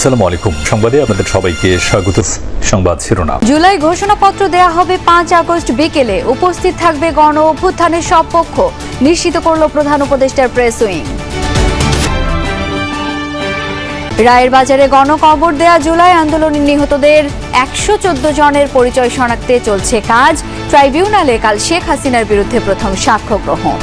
আসসালামু আলাইকুম। সংবাদে আপনাদের সবাইকে স্বাগত। সংবাদ শিরোনাম। জুলাই ঘোষণাপত্র দেয়া হবে 5 আগস্ট বিকেলে। উপস্থিত থাকবে গণ অভ্যুত্থানের সব পক্ষ, নিশ্চিত করল প্রধান উপদেষ্টার প্রেস উইং। রায়ের বাজারে গণকবর দেয়া জুলাই আন্দোলনে নিহতদের 114 জনের পরিচয় শনাক্তে চলছে কাজ। ট্রাইব্যুনালে কাল শেখ হাসিনার বিরুদ্ধে প্রথম সাক্ষ্য গ্রহণ।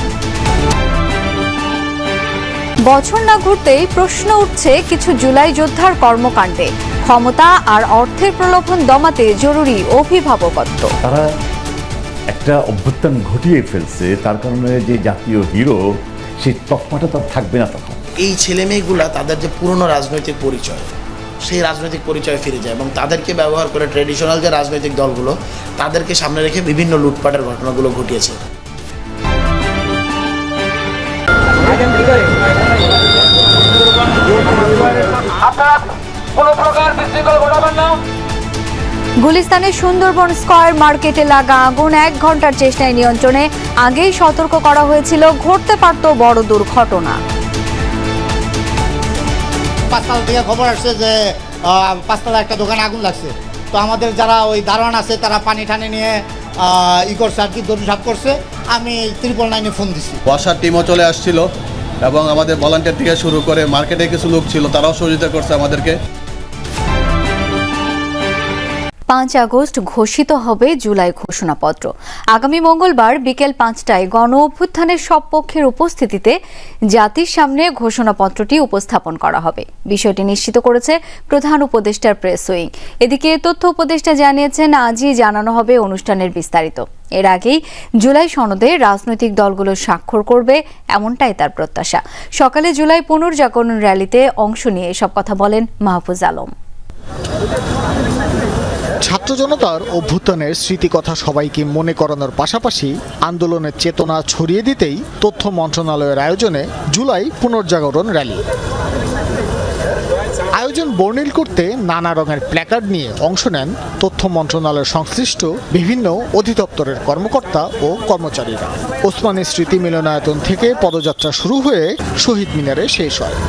বছর না ঘুরতেই প্রশ্ন উঠছে কিছু জুলাই যোদ্ধার কর্মকাণ্ডে। ক্ষমতা আর অর্থের প্রলোভন দমাতে জরুরি অভিভাবকত্ব। তারা একটা অভ্যুত্থান ঘটিয়ে ফেলছে, তার কারণে যে জাতীয় হিরো সেই তকমাটা তার থাকবে না। তখন এই ছেলেমেয়েগুলা তাদের যে পুরনো রাজনৈতিক পরিচয়, সেই রাজনৈতিক পরিচয় ফিরে যায় এবং তাদেরকে ব্যবহার করে ট্র্যাডিশনাল যে রাজনৈতিক দলগুলো তাদেরকে সামনে রেখে বিভিন্ন লুটপাটের ঘটনাগুলো ঘটিয়েছে। গুলিস্তানের সুন্দরবন স্কয়ার মার্কেটে লাগা আগুন 1 ঘন্টার চেষ্টায় নিয়ন্ত্রণে। আগেই সতর্ক করা হয়েছিল ঘটতে পারত বড় দুর্ঘটনা। পাঁচতলা থেকে খবর আসছে যে পাঁচতলা একটা দোকানে আগুন লাগছে। তো আমাদের যারা ওই দারোয়ান আছে তারা পানি টানি নিয়ে করছে আর কি, দৌড়ঝাঁপ করছে। আমি 999 ফোন দিছি। ওয়াসার টিমও চলে আসছিল এবং আমাদের ভলান্টিয়ার থেকে শুরু করে মার্কেটে কিছু লোক ছিল, তারাও সহযোগিতা করছে আমাদেরকে। 5 আগস্ট ঘোষিত হবে জুলাই ঘোষণাপত্র। আগামী মঙ্গলবার বিকেল 5টায় গণ অভ্যুত্থানের সব পক্ষের উপস্থিতিতে জাতির সামনে ঘোষণাপত্রটি উপস্থাপন করা হবে। বিষয়টি নিশ্চিত করেছে প্রধান উপদেষ্টার প্রেস উইং। এদিকে তথ্য উপদেষ্টা জানিয়েছেন আজই জানানো হবে অনুষ্ঠানের বিস্তারিত। এর আগেই জুলাই সনদে রাজনৈতিক দলগুলো স্বাক্ষর করবে, এমনটাই তার প্রত্যাশা। সকালে জুলাই পুনর্জাগরণ র্যালিতে অংশ নিয়ে এসব কথা বলেন মাহফুজ আলম। ছাত্র জনতার অভ্যুত্থানের স্মৃতিকথা সবাইকে মনে করানোর পাশাপাশি আন্দোলনের চেতনা ছড়িয়ে দিতেই তথ্য মন্ত্রণালয়ের আয়োজনে জুলাই পুনর্জাগরণ র্যালি। আয়োজন বর্ণিল করতে নানা রঙের প্ল্যাকার্ড নিয়ে অংশ নেন তথ্য মন্ত্রণালয়ের সংশ্লিষ্ট বিভিন্ন অধিদপ্তরের কর্মকর্তা ও কর্মচারীরা। ওসমানী স্মৃতি মিলনায়তন থেকে পদযাত্রা শুরু হয়ে শহীদ মিনারে শেষ হয়।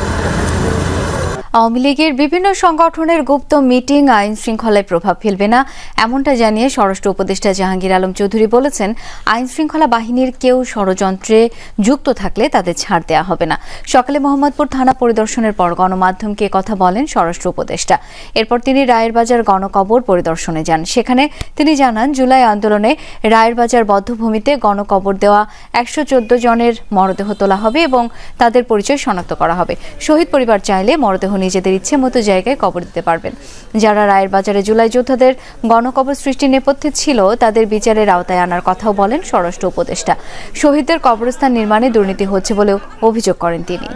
আওয়ামী লীগের বিভিন্ন সংগঠনের গুপ্ত মিটিং আইন শৃঙ্খলায় প্রভাব ফেলবে না, এমনটা জানিয়ে স্বরাষ্ট্র উপদেষ্টা জাহাঙ্গীর আলম চৌধুরী বলেছেন, আইন শৃঙ্খলা বাহিনীর কেউ ষড়যন্ত্রে যুক্ত থাকলে তাদের ছাড় দেওয়া হবে না। সকালে মোহাম্মদপুর থানা পরিদর্শনের পর গণমাধ্যমকে কথা বলেন স্বরাষ্ট্র উপদেষ্টা। এরপর তিনি রায়ের বাজার গণকবর পরিদর্শনে যান। সেখানে তিনি জানান, জুলাই আন্দোলনে রায়ের বাজার বধ্যভূমিতে গণকবর দেওয়া 114 জনের মরদেহ তোলা হবে এবং তাদের পরিচয় শনাক্ত করা হবে। শহীদ পরিবার চাইলে মরদেহ নিজেদের ইচ্ছে মতো জায়গায় কবর দিতে পারবেন। যারা রায়ের বাজারে জুলাই যোদ্ধাদের গণকবর সৃষ্টির নেপথ্যে ছিল তাদের বিচারের আওতায় আনার কথাও বলেন স্বরাষ্ট্র উপদেষ্টা। শহীদদের কবরস্থান নির্মাণে দুর্নীতি হচ্ছে বলেও অভিযোগ করেন তিনি।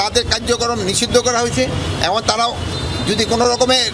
তাদের কার্যক্রম নিষিদ্ধ করা হয়েছে এবং তারাও যদি কোনো রকমের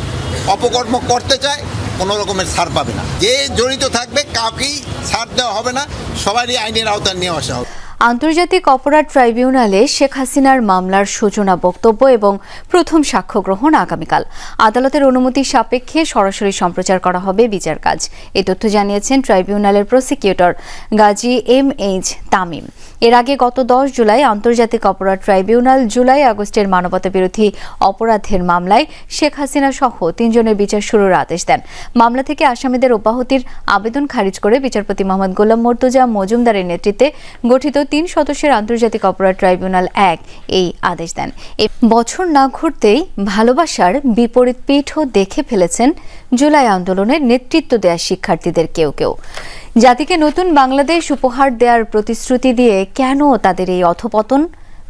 অপকর্ম করতে চায় কোনো রকমের ছাড় পাবে না। যে জড়িত থাকবে কাউকেই ছাড় দেওয়া হবে না, সবারই আইনের আওতায় নিয়ে আসা হবে। আন্তর্জাতিক অপরাধ ট্রাইব্যুনালে শেখ হাসিনার মামলার সূচনা বক্তব্য এবং প্রথম সাক্ষ্য গ্রহণ আগামীকাল। আদালতের অনুমতি সাপেক্ষে সরাসরি সম্প্রচার করা হবে বিচার কাজ। এ তথ্য জানিয়েছেন ট্রাইব্যুনালের প্রসিকিউটর গাজী MH তামিম। এর আগে গত 10 জুলাই আন্তর্জাতিক অপরাধ ট্রাইব্যুনাল জুলাই আগস্টের মানবতা বিরোধী অপরাধের মামলায় শেখ হাসিনা সহ 3 জনের বিচার শুরুর আদেশ দেন। মামলা থেকে আসামিদের অব্যাহতির আবেদন খারিজ করে বিচারপতি মোহাম্মদ গোলাম মর্তুজা মজুমদারের নেতৃত্বে গঠিত 3 সদস্যের আন্তর্জাতিক অপরাধ ট্রাইব্যুনাল 1 এই আদেশ দেন। বছর না ঘুরতেই ভালোবাসার বিপরীত পিঠও দেখে ফেলেছেন জুলাই আন্দোলনের নেতৃত্ব দেয়া শিক্ষার্থীদের কেউ কেউ। জাতিকে নতুন বাংলাদেশ উপহার দেওয়ার প্রতিশ্রুতি দিয়ে কেন তাদের এই অধপতন?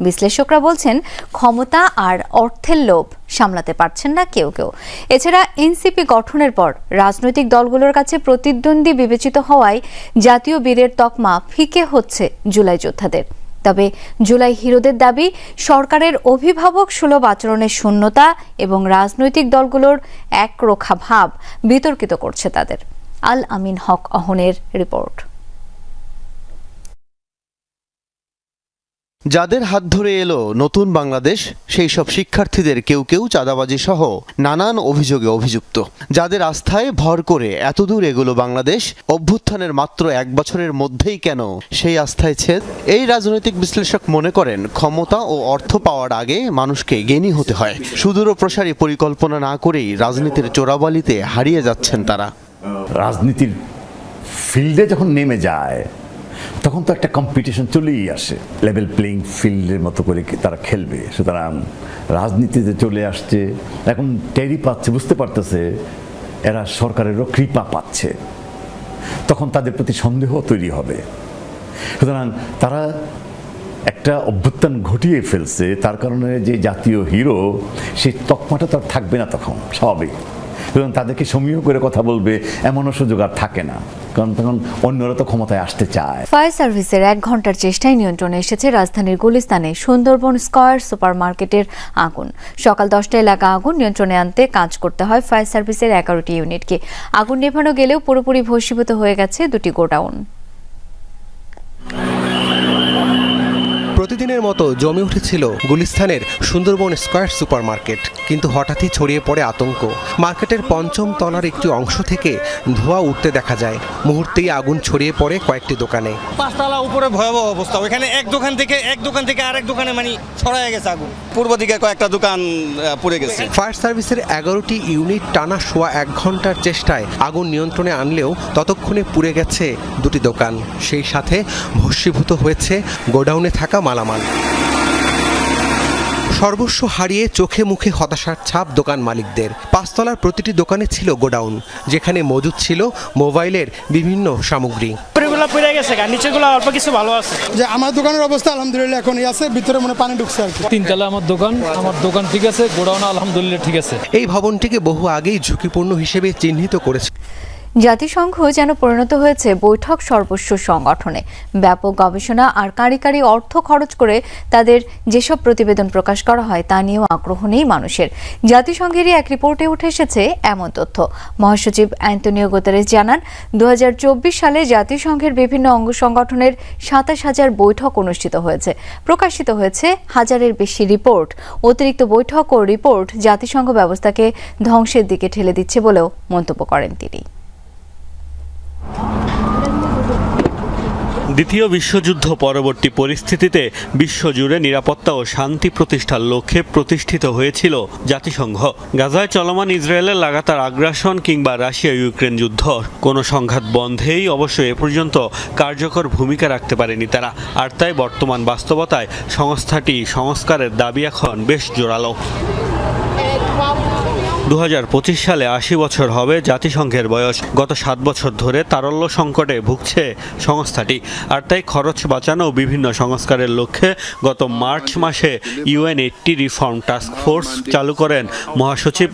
বিশ্লেষকরা বলছেন, ক্ষমতা আর অর্থের লোভ সামলাতে পারছেন না কেউ কেউ। এছাড়া এনসিপি গঠনের পর রাজনৈতিক দলগুলোর কাছে প্রতিদ্বন্দ্বী বিবেচিত হওয়ায় জাতীয় বীরের তকমা ফিকে হচ্ছে জুলাই যোদ্ধাদের। তবে জুলাই হিরোদের দাবি, সরকারের অভিভাবক সুলভ আচরণের শূন্যতা এবং রাজনৈতিক দলগুলোর একরোখা ভাব বিতর্কিত করছে তাদের। আল আমিন হক অহনের রিপোর্ট। যাদের হাত ধরে এলো নতুন বাংলাদেশ, সেই সব শিক্ষার্থীদের কেউ কেউ চাঁদাবাজি সহ নানান অভিযোগে অভিযুক্ত। যাদের আস্থায় ভর করে এতদূর এগোলো বাংলাদেশ, অভ্যুত্থানের মাত্র 1 বছরের মধ্যেই কেন সেই আস্থায় ছেদ? এই রাজনৈতিক বিশ্লেষক মনে করেন, ক্ষমতা ও অর্থ পাওয়ার আগে মানুষকে জ্ঞানী হতে হয়। সুদূর প্রসারী পরিকল্পনা না করেই রাজনীতির চোরাবালিতে হারিয়ে যাচ্ছেন তারা। রাজনীতির ফিল্ডে যখন নেমে যায় তখন তো একটা কম্পিটিশন চলেই আসে, লেভেল প্লেইং ফিল্ডের মতো করে তারা খেলবে। সুতরাং রাজনীতিতে চলে আসছে, এখন টেরি পাচ্ছে, বুঝতে পারতেছে এরা সরকারেরও কৃপা পাচ্ছে, তখন তাদের প্রতি সন্দেহ তৈরি হবে। সুতরাং তারা একটা অভ্যুত্থান ঘটিয়ে ফেলছে, তার কারণে যে জাতীয় হিরো সেই তকমাটা তো আর থাকবে না, তখন স্বাভাবিক। সুতরাং তাদেরকে সমীহ করে কথা বলবে এমনও সুযোগ আর থাকে না, কারণ তখন অন্যরা তো ক্ষমতায় আসতে চায়। ফায়ার সার্ভিসের 1 ঘন্টার চেষ্টায় নিয়ন্ত্রণে এসেছে রাজধানীর গুলিস্তানে সুন্দরবন স্কয়ার সুপার মার্কেটের আগুন। সকাল 10টায় লাগা আগুন নিয়ন্ত্রণে আনতে কাজ করতে হয় ফায়ার সার্ভিসের 11টি ইউনিটকে। আগুন নেভানো গেলেও পুরোপুরি ভস্মীভূত হয়ে গেছে 2টি গোডাউন। প্রতিদিনের মতো জমে উঠেছিল গুলিস্তানের সুন্দরবন স্কয়ার সুপার মার্কেট, কিন্তু হঠাৎই ছড়িয়ে পড়ে আতঙ্ক। মার্কেটের 5ম তলার একটি অংশ থেকে ধোঁয়া উঠতে দেখা যায়। মুহূর্তেই আগুন ছড়িয়ে পড়ে কয়েকটি দোকানে। 5 তলা উপরে ভয়াবহ অবস্থা, ওইখানে এক দোকান থেকে আরেক দোকানে মানে ছড়ায় গেছে আগুন। পূর্ব দিকে কয়েকটা দোকান পুড়ে গেছে। ফায়ার সার্ভিসের 11টি ইউনিট টানা সোয়া 1 ঘন্টার চেষ্টায় আগুন নিয়ন্ত্রণে আনলেও ততক্ষণে পুড়ে গেছে 2টি দোকান। সেই সাথে ভস্মীভূত হয়েছে গোডাউনে থাকা মালামাল। সর্বস্ব হারিয়ে চোখে মুখে হতাশার ছাপ দোকান মালিকদের। 5 তলার প্রতিটি দোকানে ছিল গোডাউন, যেখানে মজুদ ছিল মোবাইলের বিভিন্ন সামগ্রী। পুড়ে গেছে, নিচেগুলো অল্প কিছু ভালো আছে। যে আমার দোকানের অবস্থা আলহামদুলিল্লাহ এখনই আছে, ভিতরে মনে পানি ঢুকছে আর কি। 3 তলা আমার দোকান ঠিক আছে, গোডাউন আলহামদুলিল্লাহ ঠিক আছে। এই ভবনটিকে বহু আগেই ঝুঁকিপূর্ণ হিসেবে চিহ্নিত করেছে। জাতিসংঘ যেন পরিণত হয়েছে বৈঠক সর্বস্ব সংগঠনে। ব্যাপক গবেষণা আর কারিগরি অর্থ খরচ করে তাদের যেসব প্রতিবেদন প্রকাশ করা হয় তা নিয়েও আগ্রহ নেই মানুষের। জাতিসংঘেরই এক রিপোর্টে উঠে এসেছে এমন তথ্য। মহাসচিব অ্যান্টোনিও গুতেরেস জানান, 2024 সালে জাতিসংঘের বিভিন্ন অঙ্গ সংগঠনের 27,000 বৈঠক অনুষ্ঠিত হয়েছে। প্রকাশিত হয়েছে 1000-এর বেশি রিপোর্ট। অতিরিক্ত বৈঠক ও রিপোর্ট জাতিসংঘ ব্যবস্থাকে ধ্বংসের দিকে ঠেলে দিচ্ছে বলেও মন্তব্য করেন তিনি। দ্বিতীয় বিশ্বযুদ্ধ পরবর্তী পরিস্থিতিতে বিশ্বজুড়ে নিরাপত্তা ও শান্তি প্রতিষ্ঠার লক্ষ্যে প্রতিষ্ঠিত হয়েছিল জাতিসংঘ। গাজায় চলমান ইসরায়েলের লাগাতার আগ্রাসন কিংবা রাশিয়া ইউক্রেন যুদ্ধ, কোনো সংঘাত বন্ধেই অবশ্য এ পর্যন্ত কার্যকর ভূমিকা রাখতে পারেনি তারা। আর তাই বর্তমান বাস্তবতায় সংস্থাটি সংস্কারের দাবি এখন বেশ জোরালো। 2025 সালে 80 বছর হবে জাতিসংঘের বয়স। গত 7 বছর ধরে তারল্য সংকটে ভুগছে সংস্থাটি। আর তাই খরচ বাঁচানো বিভিন্ন সংস্কারের লক্ষ্যে গত মার্চ মাসে UN80 রিফর্ম টাস্ক ফোর্স চালু করেন মহাসচিব